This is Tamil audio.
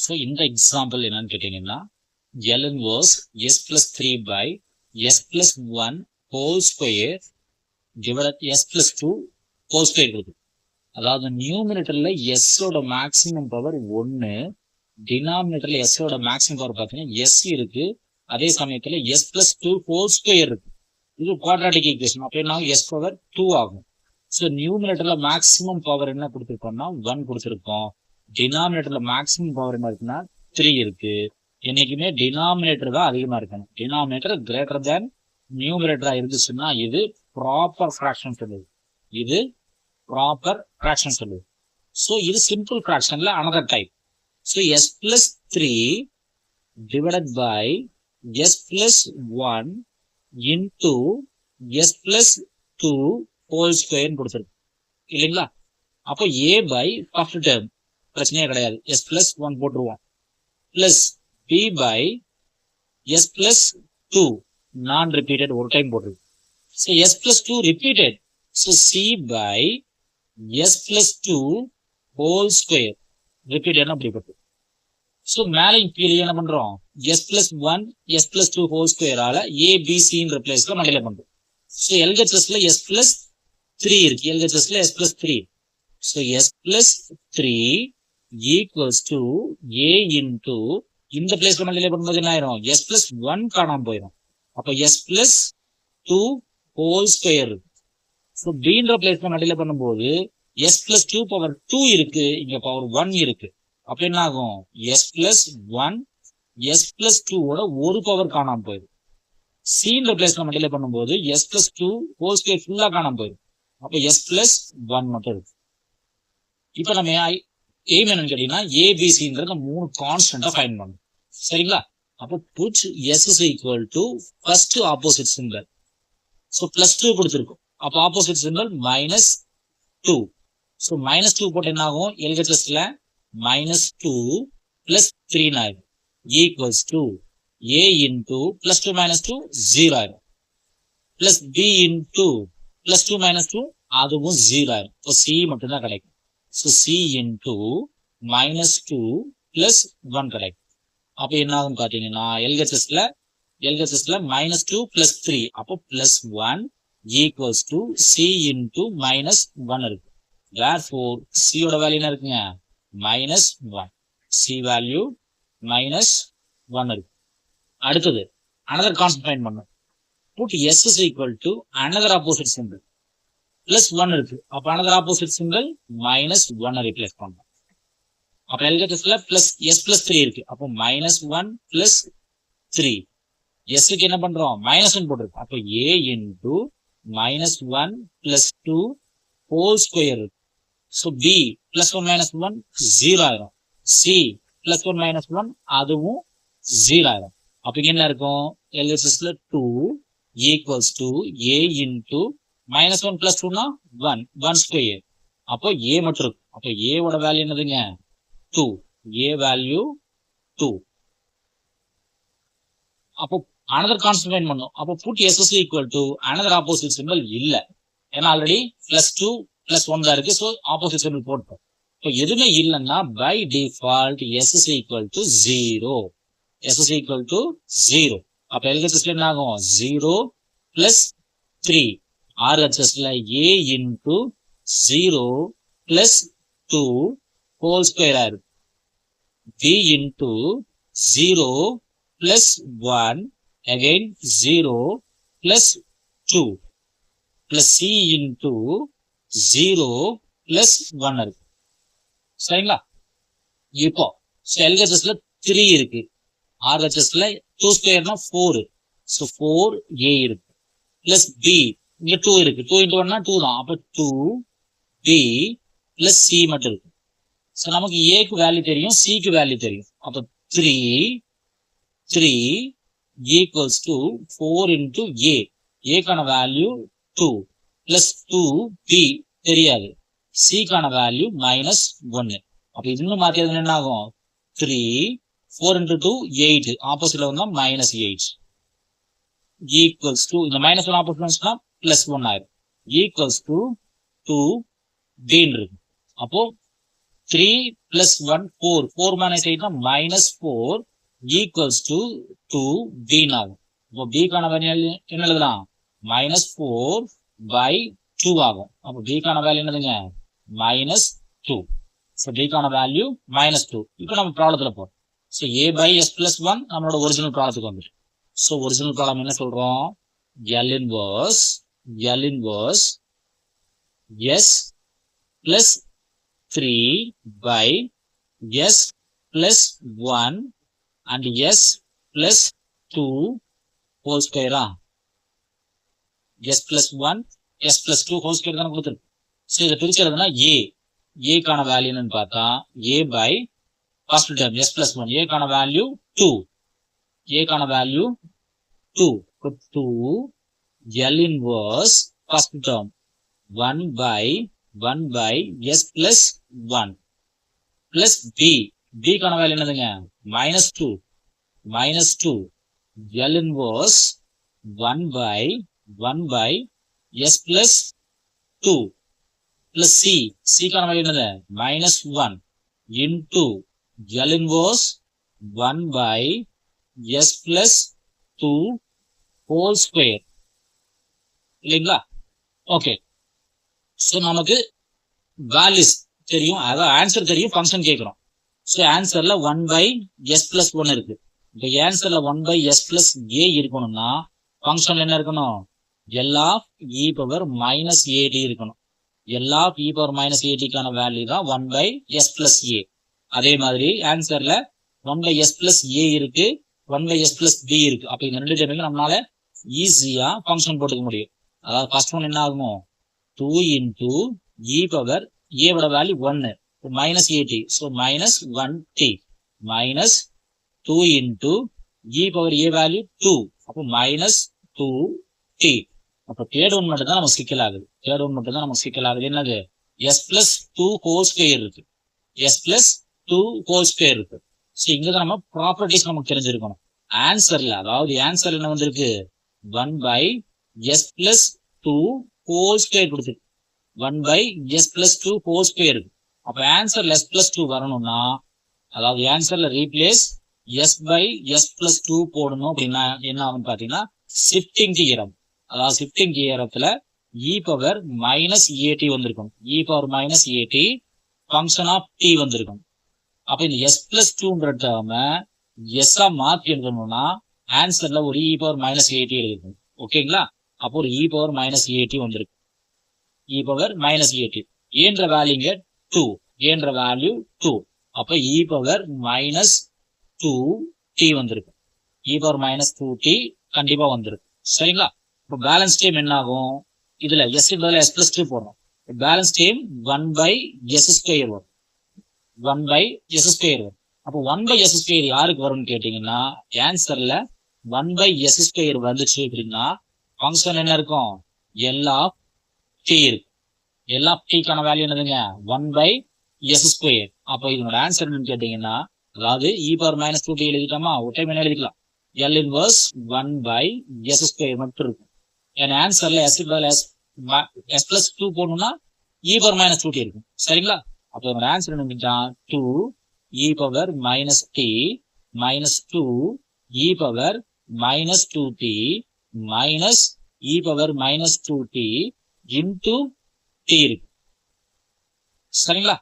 ஸோ இந்த எக்ஸாம்பிள் என்னன்னு கேட்டீங்கன்னா L inverse s plus 3 by s plus 1 whole square divided s plus 2 whole square இருக்கு. அதாவது நியூமினேட்டர்ல s ஓட மேக்ஸிமம் பவர் 1, டினாமினேட்டர்ல s ஓட மேக்ஸிமம் பவர் பார்த்தீங்கன்னா s இருக்கு, அதே சமயத்துல s plus 2 whole square இருக்கு. இது குவாட்ராட்டிக் ஈக்குவேஷன். அப்ப என்ன ஆகும்? s பவர் 2 ஆகும். ஸோ நியூமினேட்டர்ல மேக்ஸிமம் பவர் என்ன கொடுத்துருக்கோம்னா 1 கொடுத்துருக்கோம். டினாமினேட்டர்ல மேக்ஸிமம் பவர் என்ன இருக்குன்னா 3 இருக்கு. என்னைக்குமே டினாமினேட்டர் தான் அதிகமா இருக்கணும். டினாமினேட்டர் கிரேட்டர் தேன் நியூமினேட்டரா இருந்துச்சுன்னா இது ப்ராப்பர் ஃபிராக்ஷன் சொல்லுது. இது ப்ராப்பர் ஃபிராக்ஷன் சொல்லுது. ஸோ இது சிம்பிள் ஃபிராக்ஷன்ல another type. So s plus 3 divided by s plus 1 into s plus 2 whole square கொடுத்துருக்கு இல்லைங்களா? அப்போ a by ஃபர்ஸ்ட் டேர்ம் பிரச்சனையே கிடையாது, s plus 1 போட்டுருவோம், plus b by s plus 2 நான் ரிப்பீட்டட் ஒரு டைம் போட்டுருக்கு. So s plus 2 repeated, so c by s plus 2 whole square ரிப்பீட்டட்னா அப்படி போட்டு. ஸோ மேலே கீழே என்ன பண்றோம்? s plus 1 s plus 2 whole square ஆல a b c ன்ற பிளேஸ்ல மல்டிப்ளை பண்றோம். ஸோ LHSல s plus 3 இருக்கு, LHSல s plus 3. So s plus 3 equals to a into இந்த பிளேஸ்ல மல்டிப்ளை பண்ணும்போது என்ன ஆயிரும்? s plus 1 காணாம போயிடும். அப்ப s plus 2 whole square இருக்கு. ஸோ bன்ற பிளேஸ்ல மல்டிப்ளை பண்ணும்போது s plus 2 பவர் 2 இருக்கு, இங்க பவர் 1 இருக்கு. அப்ப என்ன ஆகும்? s plus 1 s plus 2 ஓட ஒரு பவர் காணாம போயிடும். cன்ற பிளேஸ்ல மல்டிப்ளை பண்ணும்போது s plus 2 whole square ஃபுல்லா காணாம போயிடும். அப்ப s plus 1 மட்டும் இருக்கு. இப்ப நம்ம எய்ம் என்னன்னு கேட்டீங்கன்னா ஏபிசின்றது 3 கான்ஸ்டன்டா ஃபைண்ட் பண்ணணும். சரிங்களா? அப்போ but s is equal to first opposite symbol. So plus 2 கொடுத்துருக்கும். அப்போ ஆப்போசிட் சிம்பல் -2. ஸோ -2 போட்டு என்ன ஆகும்? LHSல -2 plus 3 ஆயிடும், ஈக்குவல்ஸ் டு a into +2 -2 0 ஆயிடும், பிளஸ் b into +2 -2 அதுவும் 0 ஆயிடும். இப்போ c மட்டும்தான் கிடைக்கும். ஸோ c into -2 plus 1 கிடைக்கும். அப்போ என்ன ஆகும் பார்த்தீங்கன்னா LHSல -2 plus 3, அப்போ +1 equals to c into -1 இருக்கு. therefore c ஓட வேல்யூ என்ன இருக்குங்க? -1. c வேல்யூ -1 இருக்கு. அடுத்தது another constant find பண்ணணும். put s is equal to another opposite symbol. +1 இருக்கு, அப்ப another opposite symbol -1 replace பண்ணணும். அப்ப LHSல s plus 3 இருக்கு, அப்போ -1 plus 3. s க்கு என்ன பண்றோம்? -1 போட்டுருக்கு. அப்போ a into -1 plus 2 whole square இருக்கு. ஸோ b +1 -1 0 ஆயிரும், c +1 -1 அதுவும் 0 ஆயிரும். அப்ப இங்க என்ன இருக்கும்? LHSல 2 equals to a into -1 plus 2 1 square. அப்போ a மட்டும் இருக்கு. அப்போ a ஓட வேல்யூ என்னதுங்க? 2. a value 2. அப்போ another constant find பண்ணோம். அப்போ put s is equal to another opposite symbol இல்ல, ஏன்னா ஆல்ரெடி +2 plus 1 தான் இருக்கு. ஸோ ஆப்போசிட் சிம்பிள் போட்டோம். இப்போ எதுவுமே இல்லைன்னா by default s is equal to 0. s is equal to 0. அப்ப LHSல என்ன ஆகும்? 0 plus 3. RHSல a into 0 plus 2 whole square ஆயிருக்கு. b into 0 plus 1 again 0 plus 2 plus c into 0 plus 1 இருக்கு. சரிங்களா? இப்போ LHSல 3 இருக்கு, RHSல 2 ஸ்கொயர்னா 4. ஸோ 4a இருக்கு, பிளஸ் b இங்க 2 இருக்கு, 2 into 1 2 தான். அப்ப 2b பிளஸ் c மட்டும் இருக்கு. ஸோ நமக்கு a க்கு வேல்யூ தெரியும், c க்கு வேல்யூ தெரியும். அப்ப 3 equals to 4 into a. a கான வேல்யூ 2 பிளஸ் 2b தெரியாது, c கான வேல்யூ -1. அப்ப இது இன்னும் மாத்தியது என்ன ஆகும்? 3 4 into 2 8, ஆப்போசிட்ல வந்தா -8 ஈக்குவல்ஸ் டு இந்த -1 ஆப்போசிட் வந்துச்சுன்னா +1 ஆயிரும், ஈக்குவல்ஸ் டு 2b இருக்கு. அப்போ 3 plus 1 4 4 minus 8 ना minus 4 equals to 2b ஆகும். இப்போ b கான வேல்யூ என்ன எழுதலாம்? minus 4 by 2 ஆகும். அப்போ b கான வேல்யூ என்னதுங்க? minus 2. So b கான வேல்யூ minus 2. இப்போ நம்ம ப்ராப்ளத்துல போறோம். So a by s plus 1 நம்மளோட ஒரிஜினல் ப்ராப்ளத்துக்கு வந்துடும். So ஒரிஜினல் ப்ராப்ளம் என்ன சொல்றோம்? L inverse s plus 3 by s plus 1 and s plus 2 whole square. s plus 1 s plus 2 whole square தான கொடுத்திருக்கு. சோ இத பிரிக்கிறதுனா a கான வேல்யூ என்னன்னு பார்த்தா a by first term s plus 1 a கான வேல்யூ 2 a கான value 2 L inverse first term 1 by s plus 1 plus b கான வேல்யூ என்னதுங்க? minus 2 L inverse 1 by s plus 2 plus c கான வேல்யூ என்னது? minus 1 into L inverse 1 by s plus 2 whole square. இல்லைங்களா? ஓகே. சோ நமக்கு வேல்யூஸ் தெரியும், அதாவது ஆன்சர் தெரியும், ஃபங்க்ஷன் கேக்குறோம். சோ ஆன்சர்ல 1 by s plus 1 இருக்கு. இப்போ ஆன்சர்ல 1 by s plus a இருக்கணும்னா ஃபங்க்ஷன்ல என்ன இருக்கணும்? L of e power minus at இருக்கணும். L of e power minus at கான வேல்யூ தான் 1 by s plus a. அதே மாதிரி ஆன்சர்ல 1 by s plus a இருக்கு, 1 by s plus b இருக்கு. அப்ப இந்த ரெண்டு டேர்மையும் நம்மளால ஈஸியா ஃபங்க்ஷன் போட்டுக்க முடியும். அதாவது ஃபர்ஸ்ட் ஒன் என்ன ஆகும்? 2 into e power a ஓட value 1 minus at, so minus 1t minus 2 into e power a value 2, அப்போ minus 2t. அப்போ தேர்ட் ஒன் மட்டும் தான் நமக்கு சிக்கல் ஆகுது. என்னது? s plus 2 whole square இருக்கு, s plus 2 whole square இருக்கு. சோ இங்க தான் நம்ம ப்ராப்பர்ட்டிஸ் நமக்கு தெரிஞ்சிருக்கணும். ஆன்சர்ல, அதாவது ஆன்சர் என்ன வந்திருக்கு? 1 by s plus 2 whole square கொடுத்துருக்கு. 1 by s plus 2 whole square இருக்கு. அப்ப ஆன்சர்ல s plus 2 வரணும்னா, அதாவது ஆன்சர்ல replace s by s plus 2 போடணும். அப்படின்னா என்ன ஆகும் பாத்தீங்கன்னா ஷிஃப்டிங் தியரம். அதாவது ஷிஃப்டிங் தியரத்துல e power minus at வந்திருக்கும். e power minus at function of t வந்திருக்கும். அப்ப இந்த s plus 2ன்ற டேர்ம s ஆ மாத்தி எழுதணும்னா ஆன்சர்ல ஒரு e power minus at எழுதிருக்கும். ஓகேங்களா? அப்போ ஒரு e power minus at வந்திருக்கு. e power minus at ஏன்ற வேல்யூங்க 2, ஏன்ற வேல்யூ 2. அப்ப e power minus 2t வந்திருக்கு. e power minus 2t கண்டிப்பா வந்திருக்கு. சரிங்களா? இப்போ பேலன்ஸ் டைம் என்ன ஆகும்? இதுல s பதிலா s plus 2 போடணும். Balance time 1 by s square வரும். 1 by s square வரும். அப்போ 1 by s square யாருக்கு வரும்னு கேட்டீங்கன்னா ஆன்சர்ல 1 by s square வந்துச்சு அப்படின்னா ஃபங்க்ஷன் என்ன இருக்கும்? L of t இருக்கு. L of t கான வேல்யூ என்னதுங்க? 1 by s square. அப்போ இதனோட ஆன்சர் என்னன்னு கேட்டீங்கன்னா, அதாவது e power minus 2t எழுதிட்டோமா, ஒரு டைம் என்ன எழுதிக்கலாம்? L inverse 1 by s square மட்டும் இருக்கும். என் ஆன்சர்ல s plus 2 போடணும்னா e power minus 2t இருக்கும். சரிங்களா? அப்போ இதனோட ஆன்சர் என்னன்னா 2 e power minus t minus 2 e power minus 2t minus e power minus 2t into t இருக்கு. சரிங்களா?